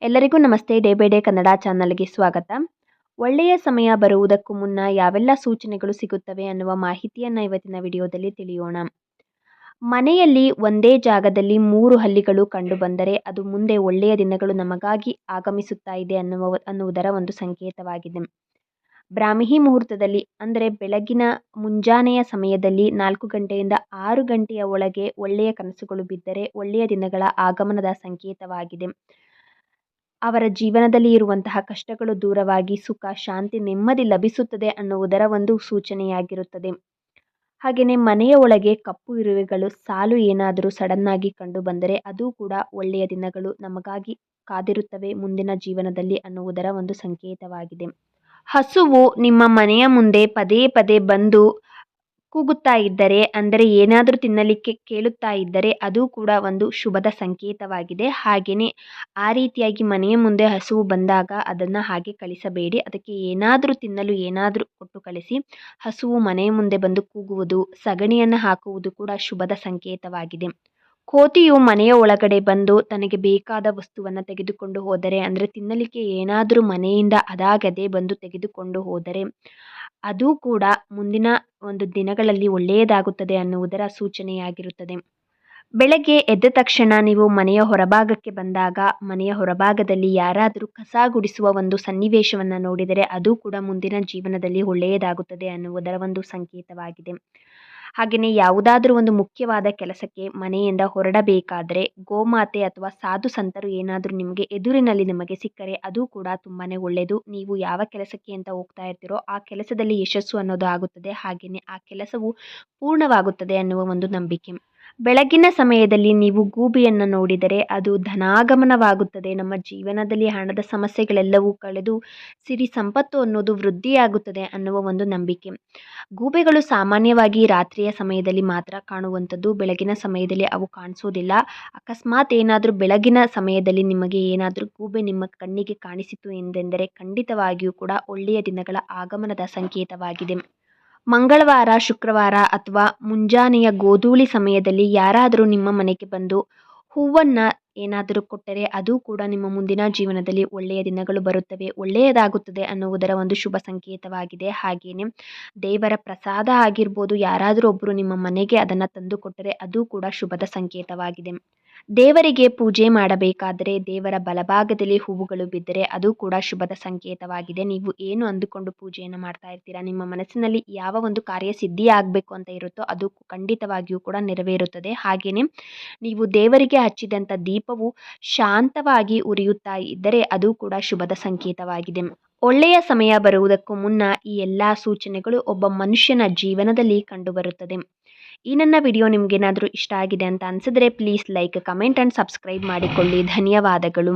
ಎಲ್ಲರಿಗೂ ನಮಸ್ತೆ. Day by day Kannada ಚಾನಲ್ಗೆ ಸ್ವಾಗತ. ಒಳ್ಳೆಯ ಸಮಯ ಬರುವುದಕ್ಕೂ ಮುನ್ನ ಯಾವೆಲ್ಲ ಸೂಚನೆಗಳು ಸಿಗುತ್ತವೆ ಅನ್ನುವ ಮಾಹಿತಿಯನ್ನು ಇವತ್ತಿನ ವಿಡಿಯೋದಲ್ಲಿ ತಿಳಿಯೋಣ. ಮನೆಯಲ್ಲಿ ಒಂದೇ ಜಾಗದಲ್ಲಿ 3 ಹಲ್ಲಿಗಳು ಕಂಡುಬಂದರೆ ಅದು ಮುಂದೆ ಒಳ್ಳೆಯ ದಿನಗಳು ನಮಗಾಗಿ ಆಗಮಿಸುತ್ತಾ ಇದೆ ಅನ್ನುವುದರ ಒಂದು ಸಂಕೇತವಾಗಿದೆ. ಬ್ರಾಹ್ಮಿ ಮುಹೂರ್ತದಲ್ಲಿ ಅಂದರೆ ಬೆಳಗಿನ ಮುಂಜಾನೆಯ ಸಮಯದಲ್ಲಿ 4 ಗಂಟೆಯಿಂದ 6 ಗಂಟೆಯ ಒಳಗೆ ಒಳ್ಳೆಯ ಕನಸುಗಳು ಬಿದ್ದರೆ ಒಳ್ಳೆಯ ದಿನಗಳ ಆಗಮನದ ಸಂಕೇತವಾಗಿದೆ. ಅವರ ಜೀವನದಲ್ಲಿ ಇರುವಂತಹ ಕಷ್ಟಗಳು ದೂರವಾಗಿ ಸುಖ, ಶಾಂತಿ, ನೆಮ್ಮದಿ ಲಭಿಸುತ್ತದೆ ಅನ್ನುವುದರ ಒಂದು ಸೂಚನೆಯಾಗಿರುತ್ತದೆ. ಹಾಗೆಯೇ ಮನೆಯ ಒಳಗೆ ಕಪ್ಪು ಇರುವೆಗಳು ಸಾಲು ಏನಾದರೂ ಸಡನ್ನಾಗಿ ಕಂಡು ಬಂದರೆ ಅದು ಕೂಡ ಒಳ್ಳೆಯ ದಿನಗಳು ನಮಗಾಗಿ ಕಾದಿರುತ್ತವೆ ಮುಂದಿನ ಜೀವನದಲ್ಲಿ ಅನ್ನುವುದರ ಒಂದು ಸಂಕೇತವಾಗಿದೆ. ಹಸುವು ನಿಮ್ಮ ಮನೆಯ ಮುಂದೆ ಪದೇ ಪದೇ ಬಂದು ಕೂಗುತ್ತಾ ಇದ್ದರೆ, ಅಂದರೆ ಏನಾದರೂ ತಿನ್ನಲಿಕ್ಕೆ ಕೇಳುತ್ತಾ ಇದ್ದರೆ ಅದು ಕೂಡ ಒಂದು ಶುಭದ ಸಂಕೇತವಾಗಿದೆ. ಹಾಗೆಯೇ ಆ ರೀತಿಯಾಗಿ ಮನೆಯ ಮುಂದೆ ಹಸುವು ಬಂದಾಗ ಅದನ್ನು ಹಾಗೆ ಕಳಿಸಬೇಡಿ. ಅದಕ್ಕೆ ಏನಾದರೂ ತಿನ್ನಲು ಏನಾದರೂ ಕೊಟ್ಟು ಕಳಿಸಿ. ಹಸುವು ಮನೆಯ ಮುಂದೆ ಬಂದು ಕೂಗುವುದು, ಸಗಣಿಯನ್ನು ಹಾಕುವುದು ಕೂಡ ಶುಭದ ಸಂಕೇತವಾಗಿದೆ. ಕೋತಿಯು ಮನೆಯ ಒಳಗಡೆ ಬಂದು ತನಗೆ ಬೇಕಾದ ವಸ್ತುವನ್ನು ತೆಗೆದುಕೊಂಡು ಹೋದರೆ, ಅಂದರೆ ತಿನ್ನಲಿಕ್ಕೆ ಏನಾದರೂ ಮನೆಯಿಂದ ಅದಾಗದೇ ಬಂದು ತೆಗೆದುಕೊಂಡು ಹೋದರೆ ಅದು ಕೂಡ ಮುಂದಿನ ಒಂದು ದಿನಗಳಲ್ಲಿ ಒಳ್ಳೆಯದಾಗುತ್ತದೆ ಅನ್ನುವುದರ ಸೂಚನೆಯಾಗಿರುತ್ತದೆ. ಬೆಳಗ್ಗೆ ಎದ್ದ ತಕ್ಷಣ ನೀವು ಮನೆಯ ಹೊರಭಾಗಕ್ಕೆ ಬಂದಾಗ ಮನೆಯ ಹೊರಭಾಗದಲ್ಲಿ ಯಾರಾದರೂ ಕಸ ಗುಡಿಸುವ ಒಂದು ಸನ್ನಿವೇಶವನ್ನು ನೋಡಿದರೆ ಅದು ಕೂಡ ಮುಂದಿನ ಜೀವನದಲ್ಲಿ ಒಳ್ಳೆಯದಾಗುತ್ತದೆ ಅನ್ನುವುದರ ಒಂದು ಸಂಕೇತವಾಗಿದೆ. ಹಾಗೆಯೇ ಯಾವುದಾದ್ರೂ ಒಂದು ಮುಖ್ಯವಾದ ಕೆಲಸಕ್ಕೆ ಮನೆಯಿಂದ ಹೊರಡಬೇಕಾದರೆ ಗೋಮಾತೆ ಅಥವಾ ಸಾಧು ಸಂತರು ಏನಾದರೂ ನಿಮಗೆ ಎದುರಿನಲ್ಲಿ ನಿಮಗೆ ಸಿಕ್ಕರೆ ಅದು ಕೂಡ ತುಂಬಾ ಒಳ್ಳೆಯದು. ನೀವು ಯಾವ ಕೆಲಸಕ್ಕೆ ಅಂತ ಹೋಗ್ತಾ ಇರ್ತೀರೋ ಆ ಕೆಲಸದಲ್ಲಿ ಯಶಸ್ಸು ಅನ್ನೋದು ಆಗುತ್ತದೆ. ಹಾಗೆಯೇ ಆ ಕೆಲಸವು ಪೂರ್ಣವಾಗುತ್ತದೆ ಅನ್ನುವ ಒಂದು ನಂಬಿಕೆ. ಬೆಳಗಿನ ಸಮಯದಲ್ಲಿ ನೀವು ಗೂಬೆಯನ್ನು ನೋಡಿದರೆ ಅದು ಧನಾಗಮನವಾಗುತ್ತದೆ. ನಮ್ಮ ಜೀವನದಲ್ಲಿ ಹಣದ ಸಮಸ್ಯೆಗಳೆಲ್ಲವೂ ಕಳೆದು ಸಿರಿ ಸಂಪತ್ತು ಅನ್ನೋದು ವೃದ್ಧಿಯಾಗುತ್ತದೆ ಅನ್ನುವ ಒಂದು ನಂಬಿಕೆ. ಗೂಬೆಗಳು ಸಾಮಾನ್ಯವಾಗಿ ರಾತ್ರಿಯ ಸಮಯದಲ್ಲಿ ಮಾತ್ರ ಕಾಣುವಂಥದ್ದು. ಬೆಳಗಿನ ಸಮಯದಲ್ಲಿ ಅವು ಕಾಣಿಸೋದಿಲ್ಲ. ಅಕಸ್ಮಾತ್ ಏನಾದರೂ ಬೆಳಗಿನ ಸಮಯದಲ್ಲಿ ನಿಮಗೆ ಏನಾದರೂ ಗೂಬೆ ನಿಮ್ಮ ಕಣ್ಣಿಗೆ ಕಾಣಿಸಿತು ಎಂದೆಂದರೆ ಖಂಡಿತವಾಗಿಯೂ ಕೂಡ ಒಳ್ಳೆಯ ದಿನಗಳ ಆಗಮನದ ಸಂಕೇತವಾಗಿದೆ. ಮಂಗಳವಾರ, ಶುಕ್ರವಾರ ಅಥವಾ ಮುಂಜಾನೆಯ ಗೋಧೂಳಿ ಸಮಯದಲ್ಲಿ ಯಾರಾದರೂ ನಿಮ್ಮ ಮನೆಗೆ ಬಂದು ಹೂವನ್ನು ಏನಾದರೂ ಕೊಟ್ಟರೆ ಅದು ಕೂಡ ನಿಮ್ಮ ಮುಂದಿನ ಜೀವನದಲ್ಲಿ ಒಳ್ಳೆಯ ದಿನಗಳು ಬರುತ್ತವೆ, ಒಳ್ಳೆಯದಾಗುತ್ತದೆ ಅನ್ನುವುದರ ಒಂದು ಶುಭ ಸಂಕೇತವಾಗಿದೆ. ಹಾಗೆಯೇ ದೇವರ ಪ್ರಸಾದ ಆಗಿರ್ಬೋದು, ಯಾರಾದರೂ ಒಬ್ಬರು ನಿಮ್ಮ ಮನೆಗೆ ಅದನ್ನು ತಂದು ಕೊಟ್ಟರೆ ಅದು ಕೂಡ ಶುಭದ ಸಂಕೇತವಾಗಿದೆ. ದೇವರಿಗೆ ಪೂಜೆ ಮಾಡಬೇಕಾದರೆ ದೇವರ ಬಲಭಾಗದಲ್ಲಿ ಹೂವುಗಳು ಬಿದ್ದರೆ ಅದು ಕೂಡ ಶುಭದ ಸಂಕೇತವಾಗಿದೆ. ನೀವು ಏನು ಅಂದುಕೊಂಡು ಪೂಜೆಯನ್ನು ಮಾಡ್ತಾ ಇರ್ತೀರಾ, ನಿಮ್ಮ ಮನಸ್ಸಿನಲ್ಲಿ ಯಾವ ಒಂದು ಕಾರ್ಯ ಸಿದ್ಧಿ ಆಗಬೇಕು ಅಂತ ಇರುತ್ತೋ ಅದು ಖಂಡಿತವಾಗಿಯೂ ಕೂಡ ನೆರವೇರುತ್ತದೆ. ಹಾಗೆಯೇ ನೀವು ದೇವರಿಗೆ ಹಚ್ಚಿದಂಥ ದೀಪವು ಶಾಂತವಾಗಿ ಉರಿಯುತ್ತಾ ಇದ್ದರೆ ಅದು ಕೂಡ ಶುಭದ ಸಂಕೇತವಾಗಿದೆ. ಒಳ್ಳೆಯ ಸಮಯ ಬರುವುದಕ್ಕೂ ಮುನ್ನ ಈ ಎಲ್ಲ ಸೂಚನೆಗಳು ಒಬ್ಬ ಮನುಷ್ಯನ ಜೀವನದಲ್ಲಿ ಕಂಡುಬರುತ್ತದೆ. ಈ ನನ್ನ ವಿಡಿಯೋ ನಿಮಗೇನಾದರೂ ಇಷ್ಟ ಆಗಿದೆ ಅಂತ ಅನಿಸಿದ್ರೆ please like, comment and subscribe ಮಾಡಿಕೊಳ್ಳಿ. ಧನ್ಯವಾದಗಳು.